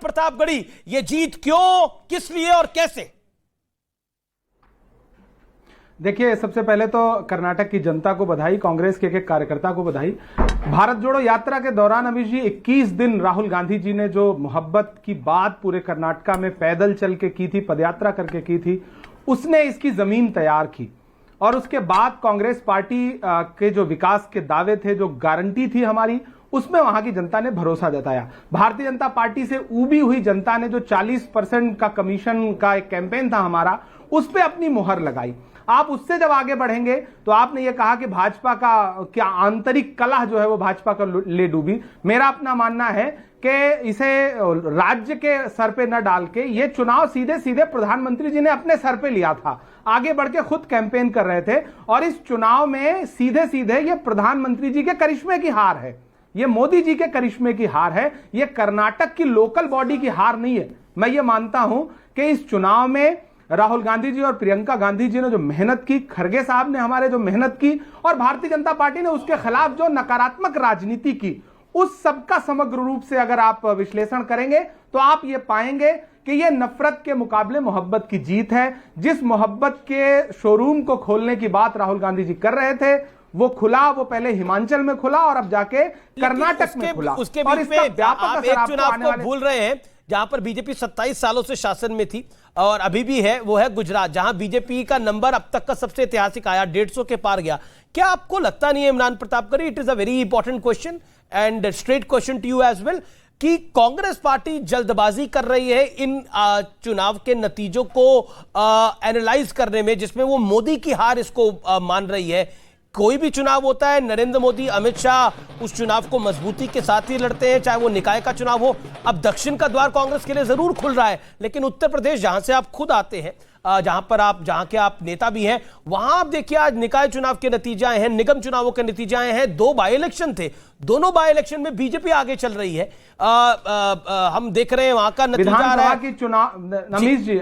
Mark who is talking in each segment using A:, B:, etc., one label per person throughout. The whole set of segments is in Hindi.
A: प्रतापगढ़ी, ये जीत क्यों, किस लिए और कैसे?
B: देखिए, सबसे पहले तो कर्नाटक की जनता को बधाई, कांग्रेस के एक कार्यकर्ता को बधाई। भारत जोड़ो यात्रा के दौरान अमित जी 21 दिन राहुल गांधी जी ने जो मोहब्बत की बात पूरे कर्नाटका में पैदल चल के की थी, पदयात्रा करके की थी, उसने इसकी जमीन तैयार की। और उसके बाद कांग्रेस पार्टी के जो विकास के दावे थे, जो गारंटी थी हमारी, उसमें वहां की जनता ने भरोसा जताया। भारतीय जनता पार्टी से ऊबी हुई जनता ने जो 40% का कमीशन का एक कैंपेन था हमारा, उस पर अपनी मुहर लगाई। आप उससे जब आगे बढ़ेंगे तो आपने ये कहा कि भाजपा का क्या आंतरिक कलह जो है वो भाजपा का ले डूबी। मेरा अपना मानना है कि इसे राज्य के सर पे न डाल के ये चुनाव सीधे सीधे प्रधानमंत्री जी ने अपने सर पे लिया था। आगे बढ़ के खुद कैंपेन कर रहे थे और इस चुनाव में सीधे सीधे ये प्रधानमंत्री जी के करिश्मे की हार है, ये मोदी जी के करिश्मे की हार है, ये कर्नाटक की लोकल बॉडी की हार नहीं है। मैं ये मानता हूं कि इस चुनाव में राहुल गांधी जी और प्रियंका गांधी जी ने जो मेहनत की, खड़गे साहब ने हमारे जो मेहनत की, और भारतीय जनता पार्टी ने उसके खिलाफ जो नकारात्मक राजनीति की, उस सबका समग्र रूप से अगर आप विश्लेषण करेंगे तो आप ये पाएंगे कि ये नफरत के मुकाबले मोहब्बत की जीत है। जिस मोहब्बत के शोरूम को खोलने की बात राहुल गांधी जी कर रहे थे, वो खुला, वो पहले हिमाचल में खुला और अब जाके कर्नाटक में खुला।
A: उसके
B: और
A: बीच में आप एक चुनाव को भूल रहे हैं जहां पर बीजेपी 27 सालों से शासन में थी और अभी भी है, वो है गुजरात, जहां बीजेपी का नंबर अब तक का सबसे ऐतिहासिक आया, 150 के पार गया। क्या आपको लगता नहीं है Imran Pratapgarhi, it is a very important question and straight question to you as well, कि कांग्रेस पार्टी जल्दबाजी कर रही है इन चुनाव के नतीजों को एनालाइज करने में, जिसमें वो मोदी की हार इसको मान रही है? कोई भी चुनाव होता है, नरेंद्र मोदी, अमित शाह उस चुनाव को मजबूती के साथ ही लड़ते हैं, चाहे वो निकाय का चुनाव हो। अब दक्षिण का द्वार कांग्रेस के लिए जरूर खुल रहा है, लेकिन उत्तर प्रदेश जहां से आप खुद आते हैं, जहां के आप नेता भी हैं, वहां आप देखिए आज निकाय चुनाव के नतीजे आए हैं, निगम चुनावों के नतीजे आए हैं। 2 बाई इलेक्शन थे, दोनों बाई इलेक्शन में बीजेपी आगे चल रही है। हम देख रहे हैं वहां का नतीजा आ रहा है
B: की चुनाव।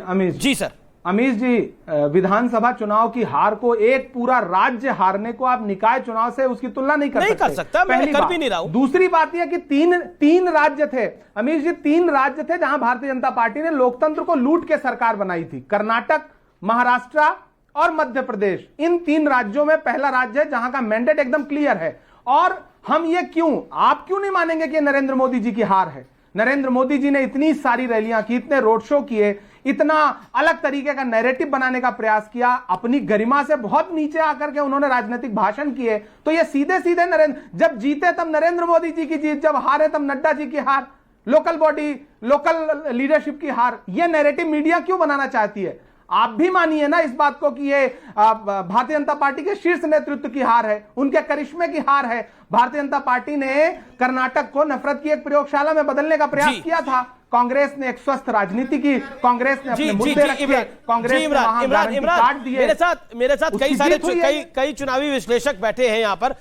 B: अमीश
A: जी सर,
B: अमीश जी, विधानसभा चुनाव की हार को एक पूरा राज्य हारने को आप निकाय चुनाव से उसकी तुलना नहीं कर सकते।
A: मैं कर भी नहीं रहा हूं।
B: दूसरी बात यह कि तीन राज्य थे अमीश जी, 3 राज्य थे जहां भारतीय जनता पार्टी ने लोकतंत्र को लूट के सरकार बनाई थी। कर्नाटक, महाराष्ट्र और मध्य प्रदेश, इन 3 राज्यों में पहला राज्य है जहां का मैंडेट एकदम क्लियर है। और हम ये आप क्यों नहीं मानेंगे कि नरेंद्र मोदी जी की हार है? नरेंद्र मोदी जी ने इतनी सारी रैलियां की, इतने रोड शो किए, इतना अलग तरीके का नैरेटिव बनाने का प्रयास किया, अपनी गरिमा से बहुत नीचे आकर के उन्होंने राजनीतिक भाषण किए। तो ये सीधे सीधे जब जीते तब नरेंद्र मोदी जी की जीत, जब हारे तब नड्डा जी की हार, लोकल बॉडी, लोकल लीडरशिप की हार। ये नैरेटिव मीडिया क्यों बनाना चाहती है? आप भी मानिए ना इस बात को कि ये भारतीय जनता पार्टी के शीर्ष नेतृत्व की हार है, उनके करिश्मे की हार है। भारतीय जनता पार्टी ने कर्नाटक को नफरत की एक प्रयोगशाला में बदलने का प्रयास किया था। कांग्रेस ने एक स्वस्थ राजनीति की, कांग्रेस ने अपने मुद्दे रखे, कांग्रेस ने वहां गारंटी कार्ड दिए।
A: मेरे साथ कई चुनावी विश्लेषक बैठे हैं यहाँ पर।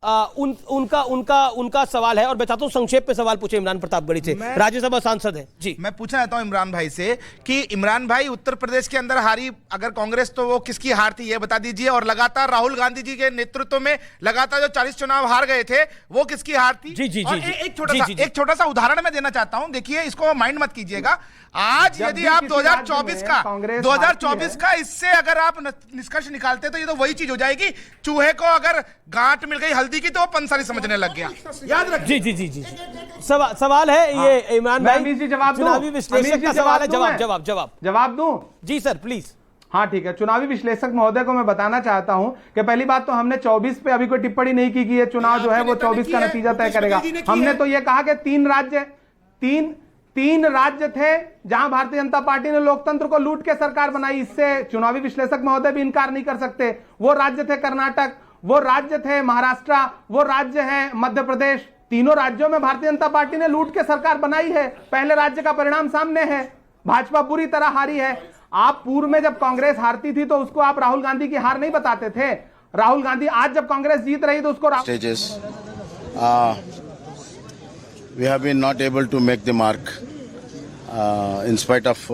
A: उनका सवाल है और मैं चाहता हूं संक्षेप में सवाल पूछे इमरान प्रतापगढ़ी से, राज्यसभा सांसद है जी।
C: मैं पूछना चाहता हूं इमरान भाई से कि इमरान भाई, उत्तर प्रदेश के अंदर हारी अगर कांग्रेस, तो वो किसकी हार थी ये बता दीजिए। और लगातार राहुल गांधी जी के नेतृत्व में लगातार जो 40 चुनाव हार गए थे, वो किसकी हार थी? एक छोटा सा उदाहरण मैं देना चाहता हूं, देखिए, इसको माइंड मत कीजिएगा। आज यदि आप 2024 का इससे अगर आप निष्कर्ष निकालते तो ये तो वही चीज हो जाएगी, चूहे को अगर गांठ मिल गई हल्दी की तो वो पंसारी समझने लग गया। याद रखिए।
A: जी। सवाल है ये इमरान भाई, चुनावी विश्लेषक का सवाल है, जवाब दूं जी सर प्लीज।
B: हाँ ठीक है, चुनावी विश्लेषक महोदय को मैं बताना चाहता हूं कि पहली बात तो हमने 24 पे अभी कोई टिप्पणी नहीं की कि ये चुनाव जो है वो 24 का नतीजा तय करेगा। हमने तो ये कहा कि 3 राज्य थे जहां भारतीय जनता पार्टी ने लोकतंत्र को लूट के सरकार बनाई। इससे चुनावी विश्लेषक महोदय भी इनकार नहीं कर सकते। वो राज्य थे कर्नाटक, वो राज्य थे महाराष्ट्र, वो राज्य है मध्य प्रदेश। तीनों राज्यों में भारतीय जनता पार्टी ने लूट के सरकार बनाई है। पहले राज्य का परिणाम सामने है, भाजपा बुरी तरह हारी है। आप पूर्व में जब कांग्रेस हारती थी तो उसको आप राहुल गांधी की हार नहीं बताते थे। राहुल गांधी आज जब कांग्रेस जीत रही तो उसको
D: we have been not able to make the mark in spite of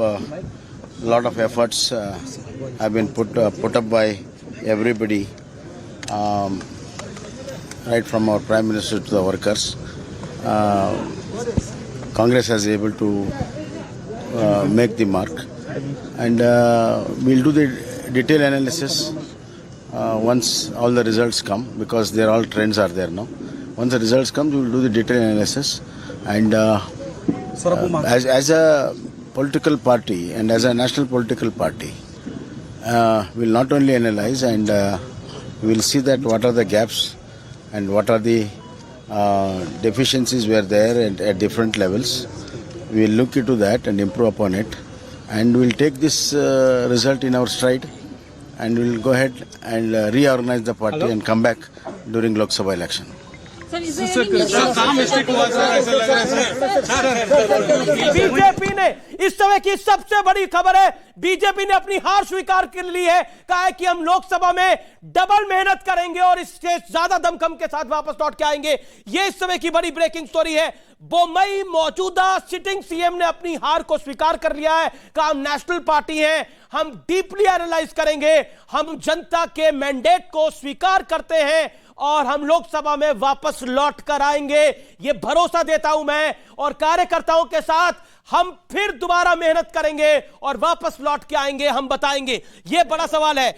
D: lot of efforts have been put up by everybody, right from our Prime Minister to the workers. Congress is able to make the mark, and we'll do the detailed analysis once all the results come, because they're all trends are there now. Once the results come, we'll do the detailed analysis, and as a political party and as a national political party, we'll not only analyze, and we'll see that what are the gaps and what are the deficiencies were there at different levels. We'll look into that and improve upon it, and we'll take this result in our stride, and we'll go ahead and reorganize the party and come back during Lok Sabha election.
A: BJP ने इस समय की सबसे बड़ी खबर है, बीजेपी ने अपनी हार स्वीकार कर ली है, कहा है कि हम लोकसभा में डबल मेहनत करेंगे और इससे ज्यादा दमखम के साथ वापस लौट के आएंगे। ये इस समय की बड़ी ब्रेकिंग स्टोरी है। बोम्मई मौजूदा सिटिंग सीएम ने अपनी हार को स्वीकार कर लिया है, कहा हम नेशनल पार्टी हैं, हम डीपली एनालाइज करेंगे, हम जनता के मैंडेट को स्वीकार करते हैं और हम लोकसभा में वापस लौट कर आएंगे। ये भरोसा देता हूं मैं, और कार्यकर्ताओं के साथ हम फिर दोबारा मेहनत करेंगे और वापस लौट के आएंगे, हम बताएंगे। ये बड़ा सवाल है।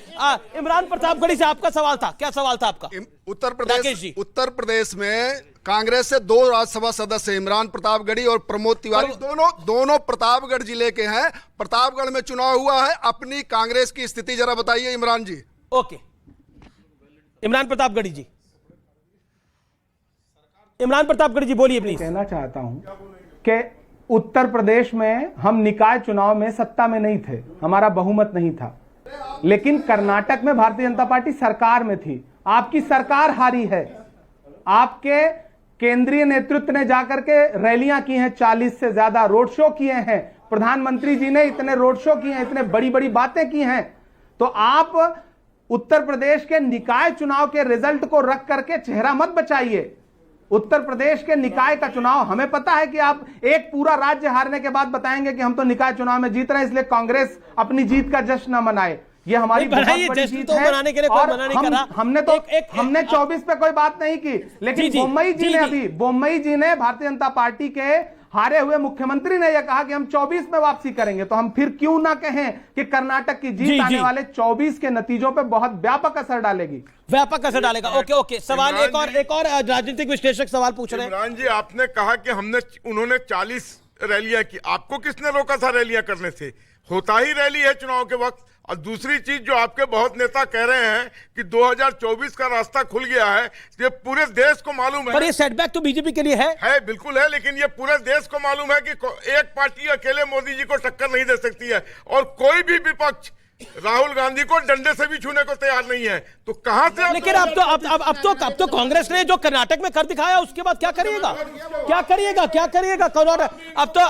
A: इमरान प्रतापगढ़ी से आपका सवाल था, क्या सवाल था आपका?
E: उत्तर प्रदेश में कांग्रेस से 2 राज्यसभा सदस्य इमरान प्रतापगढ़ी और प्रमोद तिवारी दोनों प्रतापगढ़ जिले के हैं। प्रतापगढ़ में चुनाव हुआ है, अपनी कांग्रेस की स्थिति जरा बताइए इमरान जी।
A: ओके, इमरान प्रतापगढ़ी जी, इमरान प्रतापगढ़ी जी बोलिए प्लीज।
B: कहना चाहता हूं कि उत्तर प्रदेश में हम निकाय चुनाव में सत्ता में नहीं थे, हमारा बहुमत नहीं था, लेकिन कर्नाटक में भारतीय जनता पार्टी सरकार में थी। आपकी सरकार हारी है। आपके केंद्रीय नेतृत्व ने जाकर के रैलियां की हैं, 40 से ज्यादा रोड शो किए हैं, प्रधानमंत्री जी ने इतने रोड शो किए हैं, इतने बड़ी बड़ी बातें की हैं। तो आप उत्तर प्रदेश के निकाय चुनाव के रिजल्ट को रख करके चेहरा मत बचाइए। उत्तर प्रदेश के निकाय का चुनाव, हमें पता है कि आप एक पूरा राज्य हारने के बाद बताएंगे कि हम तो निकाय चुनाव में जीत रहे हैं, इसलिए कांग्रेस अपनी जीत का जश्न न मनाए। ये हमारी बहुत बड़ी जीत है।
A: मनाने के लिए कोई मना नहीं कर रहा।
B: हमने 24 पे कोई बात नहीं की, लेकिन बोम्मई जी ने भारतीय जनता पार्टी के हारे हुए मुख्यमंत्री ने यह कहा कि हम 24 में वापसी करेंगे। तो हम फिर क्यों ना कहें कि कर्नाटक की जीत आने वाले 24 के नतीजों पे बहुत व्यापक असर डालेगी,
A: व्यापक असर डालेगा। ओके, सवाल एक और राजनीतिक विश्लेषक सवाल पूछ रहे हैं।
F: इमरान जी, आपने कहा कि उन्होंने 40 रैलियां की, आपको किसने रोका था रैलियां करने से? होता ही रैली है चुनाव के वक्त। और दूसरी चीज जो आपके बहुत नेता कह रहे हैं कि 2024 का रास्ता खुल गया है, ये पूरे देश को मालूम है।
A: पर ये सेटबैक तो बीजेपी के लिए है,
F: बिल्कुल है, लेकिन ये पूरे देश को मालूम है कि एक पार्टी अकेले मोदी जी को टक्कर नहीं दे सकती है, और कोई भी विपक्ष राहुल गांधी को डंडे से भी छूने को तैयार नहीं है। तो कहां से?
A: लेकिन अब तो कांग्रेस ने जो कर्नाटक में कर दिखाया, उसके बाद क्या करिएगा? कर्नाटक अब तो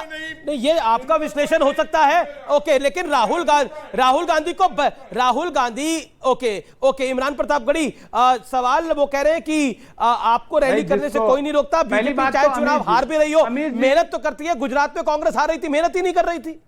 A: नहीं, ये आपका विश्लेषण हो सकता है। ओके, लेकिन राहुल गांधी ओके, इमरान प्रतापगढ़ी सवाल वो कह रहे हैं कि आपको रैली करने से कोई नहीं रोकता। बीजेपी चाहे चुनाव हार भी रही हो, मेहनत तो करती है। गुजरात में कांग्रेस हार रही थी, मेहनत ही नहीं कर रही थी।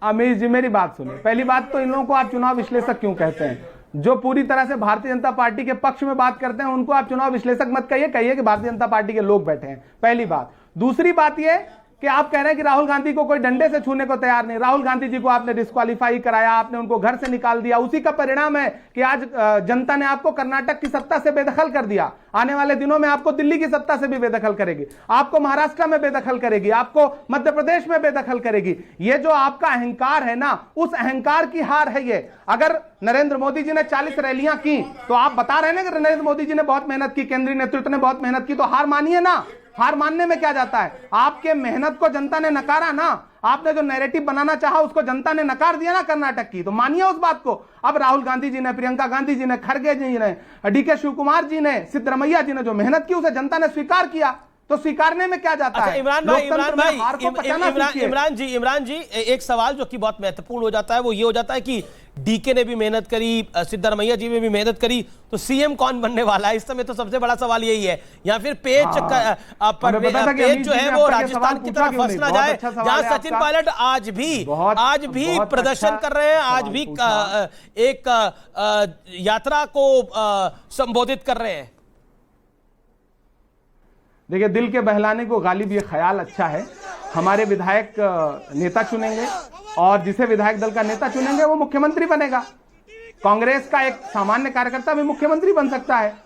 B: अमीर जी मेरी बात सुनिए। पहली बात तो इन लोगों को आप चुनाव विश्लेषक क्यों कहते हैं? जो पूरी तरह से भारतीय जनता पार्टी के पक्ष में बात करते हैं उनको आप चुनाव विश्लेषक मत कहिए कि भारतीय जनता पार्टी के लोग बैठे हैं। पहली बात। दूसरी बात यह कि आप कह रहे हैं कि राहुल गांधी को कोई डंडे से छूने को तैयार नहीं। राहुल गांधी जी को आपने डिस्क्वालीफाई कराया, आपने उनको घर से निकाल दिया। उसी का परिणाम है कि आज जनता ने आपको कर्नाटक की सत्ता से बेदखल कर दिया। आने वाले दिनों में आपको दिल्ली की सत्ता से भी बेदखल करेगी, आपको महाराष्ट्र में बेदखल करेगी, आपको मध्य प्रदेश में बेदखल करेगी। ये जो आपका अहंकार है ना, उस अहंकार की हार है ये। अगर नरेंद्र मोदी जी ने 40 रैलियां की तो आप बता रहे हैं कि नरेंद्र मोदी जी ने बहुत मेहनत की, केंद्रीय नेतृत्व ने बहुत मेहनत की, तो हार मानिए ना। हार मानने में क्या जाता है? आपके मेहनत को जनता ने नकारा ना। आपने जो नैरेटिव बनाना चाहा उसको जनता ने नकार दिया ना कर्नाटक की, तो मानिए उस बात को। अब राहुल गांधी जी ने, प्रियंका गांधी जी ने, खड़गे जी ने, डीके शिव कुमार जी ने, सिद्धरमैया जी ने जो मेहनत की उसे जनता ने स्वीकार किया, तो स्वीकारने में क्या जाता है?
A: इमरान जी एक सवाल जो कि बहुत महत्वपूर्ण हो जाता है वो ये हो जाता है कि डीके ने भी मेहनत करी, सिद्धरमैया जी ने भी मेहनत करी, तो सीएम कौन बनने वाला है? इस समय तो सबसे बड़ा सवाल यही है। या फिर पेज पेज जो है वो राजस्थान की तरफ फंस ना जाए, जहां सचिन पायलट आज भी प्रदर्शन कर रहे हैं, आज भी एक यात्रा को संबोधित कर रहे हैं।
B: देखिए, दिल के बहलाने को गालिब ये ख्याल अच्छा है। हमारे विधायक नेता चुनेंगे और जिसे विधायक दल का नेता चुनेंगे वो मुख्यमंत्री बनेगा। कांग्रेस का एक सामान्य कार्यकर्ता भी मुख्यमंत्री बन सकता है।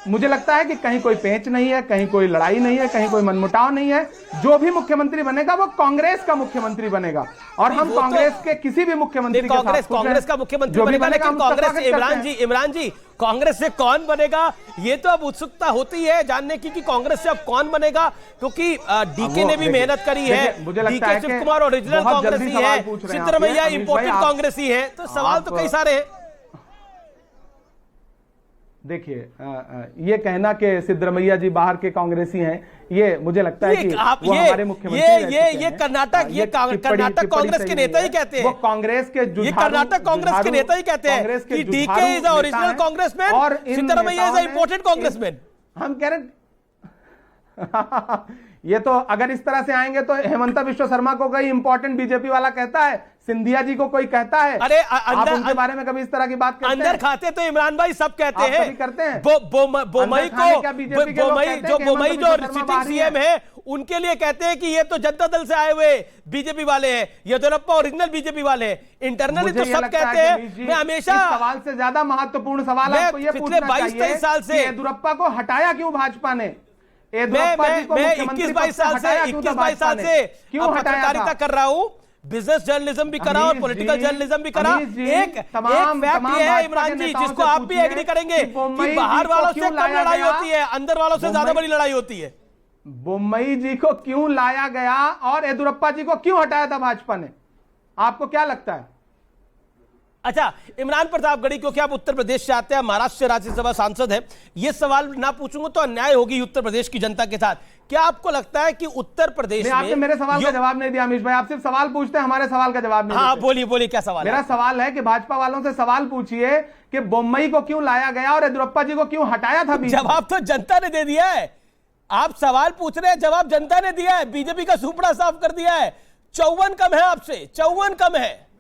B: मुझे लगता है कि कहीं कोई पेंच नहीं है, कहीं कोई लड़ाई नहीं है, कहीं कोई मनमुटाव नहीं है। जो भी मुख्यमंत्री बनेगा वो कांग्रेस का मुख्यमंत्री बनेगा और हम कांग्रेस के किसी भी मुख्यमंत्री के साथ
A: कांग्रेस का मुख्यमंत्री बनेगा, लेकिन कांग्रेस इमरान जी कांग्रेस से कौन बनेगा ये तो अब उत्सुकता होती है जानने की कि कांग्रेस से अब कौन बनेगा, क्योंकि डीके ने भी मेहनत करी है।
B: मुझे लगता है
A: शिव कुमार ओरिजिनल कांग्रेसी है, सिद्धरमैया इंपोर्टेड कांग्रेसी है, तो सवाल तो कई सारे हैं।
B: देखिए, ये कहना कि सिद्धरमैया जी बाहर के कांग्रेसी हैं, ये मुझे लगता है कि वो हमारे मुख्यमंत्री
A: ये कर्नाटक कांग्रेस के नेता ही कहते हैं,
B: वो कांग्रेस के
A: ये कर्नाटक कांग्रेस के नेता ही कहते हैं कि DK is the original Congressman और Siddaramaiah is the imported Congressman.
B: हम कह रहे ये तो अगर इस तरह से आएंगे तो हेमंता विश्व शर्मा को कोई इंपॉर्टेंट बीजेपी वाला कहता है, सिंधिया जी को कोई कहता है।
A: अरे
B: आप उनके बारे में कभी इस तरह की बात करते
A: अंदर खाते तो इमरान भाई सब कहते हैं,
B: करते हैं।
A: बोमई जो सिटिंग सीएम है उनके लिए कहते हैं कि ये तो जनता दल से आए हुए बीजेपी वाले हैं, येदियुरप्पा ओरिजिनल बीजेपी वाले हैं। इंटरनली तो सब कहते हैं। मैं हमेशा
B: सवाल से ज्यादा महत्वपूर्ण सवाल आपको ये पूछना चाहिए,
A: 22-23 साल से
B: येदियुरप्पा को हटाया क्यों भाजपा ने?
A: मैं 21-22 साल से
B: क्यों
A: पत्रकारिता कर रहा हूं, बिजनेस जर्नलिज्म भी करा और पॉलिटिकल जर्नलिज्म भी करा। एक फैक्ट ये है इमरान जी, जिसको आप भी एग्री करेंगे कि बाहर वालों से कम लड़ाई होती है, अंदर वालों से ज्यादा बड़ी लड़ाई होती है।
B: बोम्मई जी को क्यों लाया गया और येदियुरप्पा जी को क्यों हटाया था भाजपा ने? आपको क्या लगता है?
A: अच्छा, इमरान प्रतापगढ़ी, क्योंकि आप उत्तर प्रदेश से आते हैं, महाराष्ट्र से राज्यसभा सांसद है, ये सवाल ना पूछूंगा तो अन्याय होगी उत्तर प्रदेश की जनता के साथ। क्या आपको लगता है कि उत्तर प्रदेश में
B: आपने मेरे सवाल का जवाब नहीं दिया अमीश भाई, आप सिर्फ सवाल पूछते हैं, हमारे सवाल का जवाब नहीं
A: देते। हाँ, बोलिए क्या सवाल
B: मेरा सवाल है कि भाजपा वालों से सवाल पूछिए कि बोम्मई को क्यों लाया गया और येदियुरप्पा जी को क्यों हटाया था?
A: जवाब तो जनता ने दे दिया है। आप सवाल पूछ रहे हैं, जवाब जनता ने दिया है। बीजेपी का सुपड़ा साफ कर दिया है। 54 कम है आपसे, 54 कम है।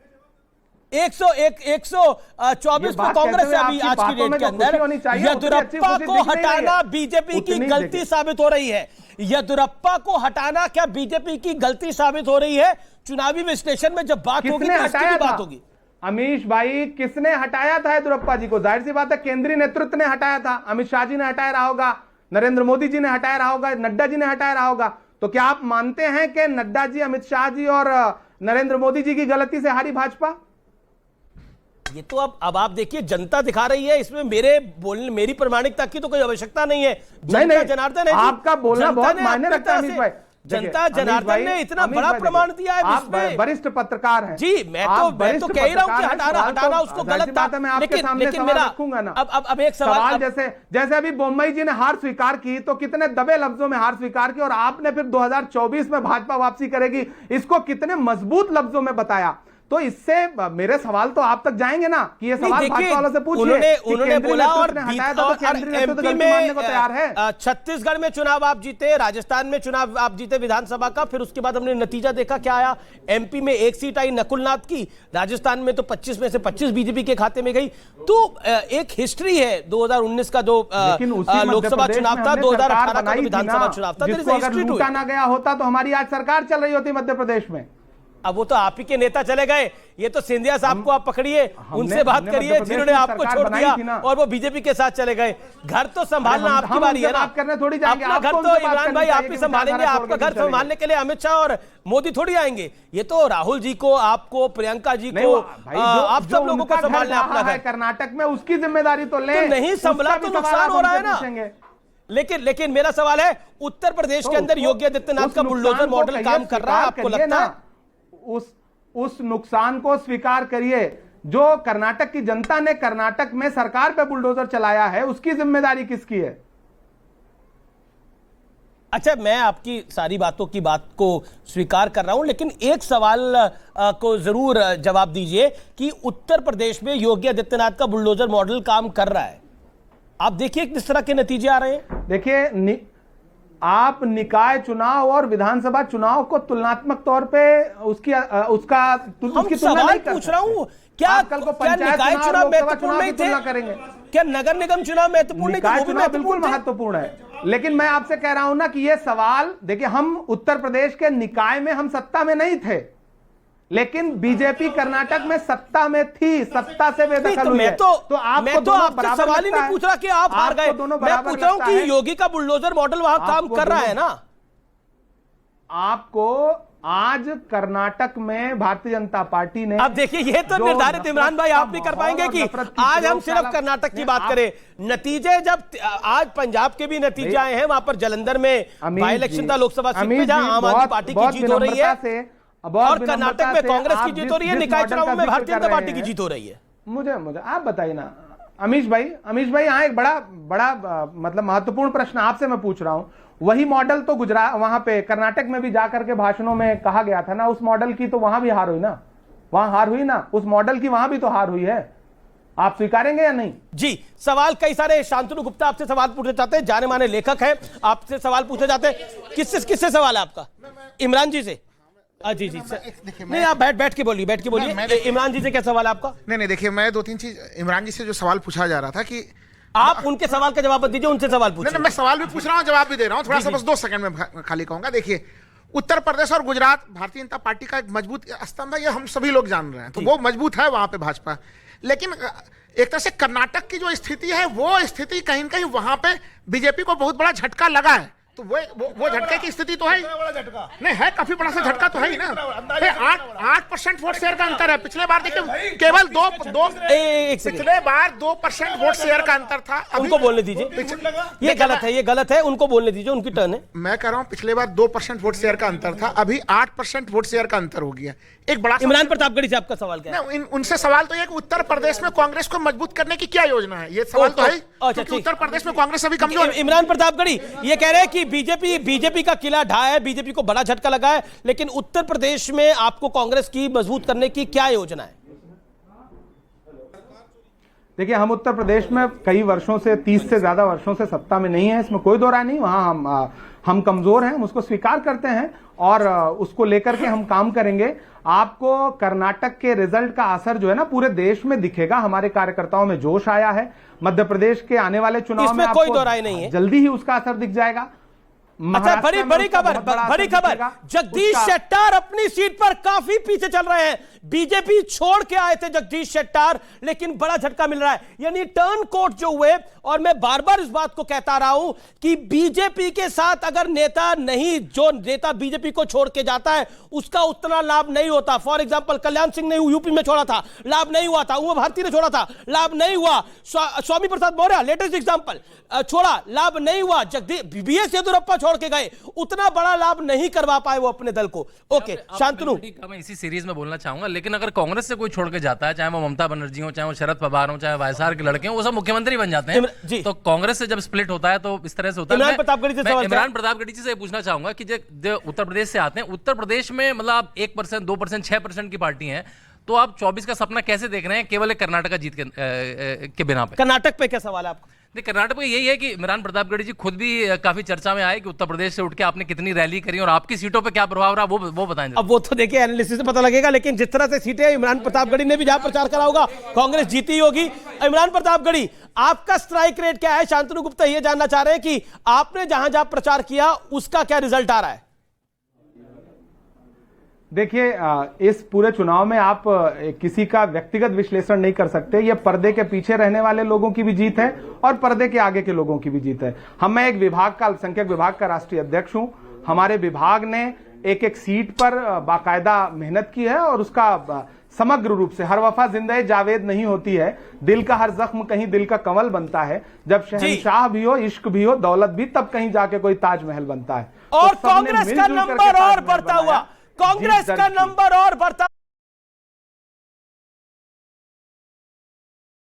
A: 124 पर कांग्रेस से अभी आज की डेट के अंदर। येदियुरप्पा को हटाना बीजेपी की गलती साबित हो रही है। येदियुरप्पा को हटाना क्या बीजेपी की गलती साबित हो रही है? चुनावी विश्लेषण में जब बात होगी तो इसकी बात होगी।
B: अमीश भाई, किसने हटाया था येदियुरप्पा जी को? जाहिर सी बात है केंद्रीय नेतृत्व ने हटाया था। अमित शाह जी ने हटाया रहा होगा, नरेंद्र मोदी जी ने हटाया रहा होगा, नड्डा जी ने हटाया रहा होगा। तो क्या आप मानते हैं कि नड्डा जी, अमित शाह जी और नरेंद्र मोदी जी की गलती से हारी भाजपा?
A: ये तो अब आप देखिए, जनता दिखा रही है, इसमें मेरी प्रमाणिकता की तो कोई आवश्यकता नहीं है।
B: नहीं,
A: जनार्दन है,
B: आपका बोलना बहुत मायने रखता है अमीश भाई।
A: जनता जनार्दन ने इतना बड़ा प्रमाण दिया है।
B: आप वरिष्ठ पत्रकार हैं
A: जी, मैं तो कह ही रहा हूं कि हटाना उसको गलत था।
B: मैं आपके सामने सवाल रखूंगा ना।
A: अब एक सवाल,
B: जैसे अभी बोम्मई जी ने हार स्वीकार की तो कितने दबे लफ्जों में हार स्वीकार की, और आपने फिर 2024 में भाजपा वापसी करेगी इसको कितने मजबूत लफ्जों में बताया। तो इससे मेरे सवाल तो आप तक जाएंगे ना कि ये सवाल भाजपा वालों से पूछिए।
A: उन्होंने बोला और
B: एमपी में तैयार है।
A: छत्तीसगढ़ में चुनाव आप जीते, राजस्थान में चुनाव आप जीते विधानसभा का, फिर उसके बाद हमने नतीजा देखा क्या आया। एमपी में 1 सीट आई नकुलनाथ की, राजस्थान में तो 25 में से 25 बीजेपी के खाते में गई। तो एक हिस्ट्री है 2019 का जो लोकसभा चुनाव था, 2018 का विधानसभा चुनाव था।
B: अगर लूटा ना गया होता तो हमारी आज सरकार चल रही होती मध्य प्रदेश में।
A: अब वो तो आप ही के नेता चले गए। ये तो सिंधिया साहब को आप पकड़िए, उनसे बात करिए जिन्होंने आपको छोड़ दिया और वो बीजेपी के साथ चले गए। घर तो संभालना आपकी बारी है ना। अपना घर तो इमरान भाई आप ही संभालेंगे। आपका घर संभालने के लिए अमित शाह और मोदी थोड़ी आएंगे। ये तो राहुल जी को, आपको, प्रियंका जी को, आप सब लोगों को संभालना है अपना घर।
B: कर्नाटक में उसकी जिम्मेदारी तो ले,
A: नहीं संभला तो नुकसान हो रहा है ना। लेकिन मेरा सवाल है, उत्तर प्रदेश के अंदर योगी आदित्यनाथ का बुलडोजर मॉडल काम कर रहा है, आपको लगता है?
B: उस नुकसान को स्वीकार करिए। जो कर्नाटक की जनता ने कर्नाटक में सरकार पे बुलडोजर चलाया है, उसकी जिम्मेदारी किसकी है?
A: अच्छा, मैं आपकी सारी बातों की बात को स्वीकार कर रहा हूं, लेकिन एक सवाल को जरूर जवाब दीजिए कि उत्तर प्रदेश में योगी आदित्यनाथ का बुलडोजर मॉडल काम कर रहा है। आप देखिए किस तरह के नतीजे आ रहे हैं।
B: देखिए, आप निकाय चुनाव और विधानसभा चुनाव को तुलनात्मक तौर पे उसकी तुलना नहीं
A: पूछ रहा हूं। क्या निकाय चुनाव महत्वपूर्ण नहीं थे? क्या नगर निगम चुनाव महत्वपूर्ण नहीं थे?
B: चुनाव बिल्कुल महत्वपूर्ण है। लेकिन मैं आपसे कह रहा हूं ना कि ये सवाल देखिए, हम उत्तर प्रदेश के निकाय में हम सत्ता में नहीं थे, लेकिन बीजेपी कर्नाटक में सत्ता में थी, सत्ता से बेदखल हुई है। तो
A: आपसे सवाल ही नहीं पूछ रहा कि आप हार गए, मैं पूछ रहा हूं कि योगी का बुलडोजर मॉडल वहां काम कर रहा है ना।
B: आपको आज कर्नाटक में भारतीय जनता पार्टी ने,
A: अब देखिए ये तो निर्धारित इमरान भाई आप भी कर पाएंगे कि आज हम सिर्फ कर्नाटक की बात करें, नतीजे जब आज पंजाब के भी नतीजे आए हैं, वहां पर जलंधर में बाई इलेक्शन था लोकसभा सीट पे, जहां आम आदमी पार्टी की जीत हो रही है और कर्नाटक में कांग्रेस की जीत हो रही है, निकाय चुनावों में भारतीय जनता पार्टी की जीत हो रही है।
B: मुझे आप बताइए ना अमीश भाई यहाँ एक बड़ा मतलब महत्वपूर्ण प्रश्न आपसे मैं पूछ रहा हूं। वही मॉडल तो गुजरात वहां पे कर्नाटक में भी जाकर के भाषणों में कहा गया था ना, उस मॉडल की तो वहां भी हार हुई ना, वहां हार हुई ना, उस मॉडल की वहां भी तो हार हुई है। आप स्वीकारेंगे या नहीं? जी,
A: सवाल कई सारे, शांतनु गुप्ता आपसे सवाल पूछना चाहते हैं, जाने माने लेखक हैं, आपसे सवाल पूछना चाहते हैं। किससे सवाल है आपका? इमरान जी से? जी नहीं, आप बैठ के बोलिए, इमरान जी से क्या सवाल है आपका?
C: नहीं देखिए, मैं दो तीन चीज इमरान जी से जो सवाल पूछा जा रहा था कि
A: आप उनके सवाल का जवाब दीजिए, उनसे सवाल पूछिए।
C: मैं सवाल भी पूछ रहा हूं, जवाब भी दे रहा हूं, थोड़ा सा बस 2 सेकंड में खाली कहूंगा। देखिए, उत्तर प्रदेश और गुजरात भारतीय जनता पार्टी का एक मजबूत स्तंभ है, ये हम सभी लोग जान रहे हैं, तो वो मजबूत है वहां पे भाजपा। लेकिन एक तरह से कर्नाटक की जो स्थिति है, वो स्थिति कहीं न कहीं वहां पे बीजेपी को बहुत बड़ा झटका लगा है। तो वो झटके की स्थिति तो है नहीं, है काफी बड़ा सा झटका तो है ही ना। 8% वोट शेयर का अंतर है। पिछले बार देखिए केवल पिछले बार 2% वोट शेयर का अंतर था।
A: उनको बोलने दीजिए, ये गलत है, उनको बोलने दीजिए, उनकी टर्न है।
C: मैं कह रहा हूं पिछले बार 2% वोट शेयर का अंतर था, अभी 8% वोट शेयर का अंतर हो गया। एक बड़ा
A: इमरान प्रतापगढ़ी से आपका सवाल क्या है?
C: उनसे सवाल तो ये कि उत्तर प्रदेश में कांग्रेस को मजबूत करने की क्या योजना है, ये सवाल तो है, क्योंकि उत्तर प्रदेश में कांग्रेस अभी कमजोर है।
A: इमरान प्रतापगढ़ी ये कह रहे हैं कि बीजेपी का किला ढहा है, बीजेपी को बड़ा झटका लगा है, लेकिन उत्तर प्रदेश में आपको कांग्रेस की मजबूत करने की क्या योजना है?
B: देखिए, हम उत्तर प्रदेश में कई वर्षों से, 30 से ज्यादा वर्षों से सत्ता में नहीं है, इसमें कोई दो राय नहीं। वहां हम कमजोर हैं, हम उसको स्वीकार करते हैं और उसको लेकर के हम काम करेंगे। आपको कर्नाटक के रिजल्ट का असर जो है ना पूरे देश में दिखेगा। हमारे कार्यकर्ताओं में जोश आया है। मध्य प्रदेश के आने वाले चुनाव में
A: कोई दो राय नहीं है,
B: जल्दी ही उसका असर दिख जाएगा।
A: अच्छा, बड़ी खबर, जगदीश शेट्टार अपनी सीट पर काफी पीछे चल रहे हैं। बीजेपी छोड़ के आए थे जगदीश शेट्टार, लेकिन बड़ा झटका मिल रहा है, यानी टर्न कोट जो हुए। और मैं बार बार इस बात को कहता रहा हूं कि बीजेपी के साथ अगर जो नेता बीजेपी को छोड़ के जाता है उसका उतना लाभ नहीं होता। फॉर एग्जांपल कल्याण सिंह ने यूपी में छोड़ा था, लाभ नहीं हुआ था। उमा भारती ने छोड़ा था, लाभ नहीं हुआ। स्वामी प्रसाद मौर्य लेटेस्ट एग्जांपल, छोड़ा, लाभ नहीं हुआ। बीएस येदियुरप्पा छोड़ के गए, उतना बड़ा लाभ नहीं करवा पाए वो अपने दल को। ओके, शांतनु,
G: मैं इसी सीरीज में बोलना चाहूंगा, लेकिन अगर कांग्रेस से कोई छोड़ के जाता है, चाहे वो ममता बनर्जी हो, चाहे वो शरद पवार हो, चाहे वायएसआर के लड़के हो, वो सब मुख्यमंत्री बन जाते हैं। तो कांग्रेस से जब स्प्लिट होता है तो इस तरह से होता है। इमरान प्रतापगढ़ी जी से पूछना चाहूंगा कि जो उत्तर प्रदेश से आते हैं, उत्तर प्रदेश में मतलब आप 1%, 2%, 6% की पार्टी है, तो आप 24 का सपना कैसे देख रहे हैं केवल कर्नाटक जीत के बिना पे?
A: कर्नाटक पे क्या सवाल है आपका?
G: कर्नाटक में यही है कि इमरान प्रतापगढ़ी जी खुद भी काफी चर्चा में आए कि उत्तर प्रदेश से उठ के आपने कितनी रैली करी और आपकी सीटों पे क्या प्रभाव रहा, वो बताएं।
A: अब वो तो देखिए एनालिसिस से पता लगेगा, लेकिन जिस तरह से सीटें इमरान प्रतापगढ़ी ने भी जहां प्रचार करा होगा कांग्रेस जीती होगी। इमरान प्रतापगढ़ी, आपका स्ट्राइक रेट क्या है? शांतनु गुप्ता ये जानना चाह रहे हैं कि आपने जहां जहां प्रचार किया उसका क्या रिजल्ट आ रहा है?
B: देखिए, इस पूरे चुनाव में आप किसी का व्यक्तिगत विश्लेषण नहीं कर सकते। ये पर्दे के पीछे रहने वाले लोगों की भी जीत है और पर्दे के आगे के लोगों की भी जीत है। मैं एक विभाग का, अल्पसंख्यक विभाग का राष्ट्रीय अध्यक्ष हूं। हमारे विभाग ने एक एक सीट पर बाकायदा मेहनत की है और उसका समग्र रूप से, हर वफा जिंदगी जावेद नहीं होती है, दिल का हर जख्म कहीं दिल का कमल बनता है। जब शहंशाह भी हो, इश्क भी हो, दौलत भी, तब कहीं जाके कोई ताजमहल बनता है।
A: और कांग्रेस का नंबर और बढ़ता हुआ, कांग्रेस का नंबर और बढ़ता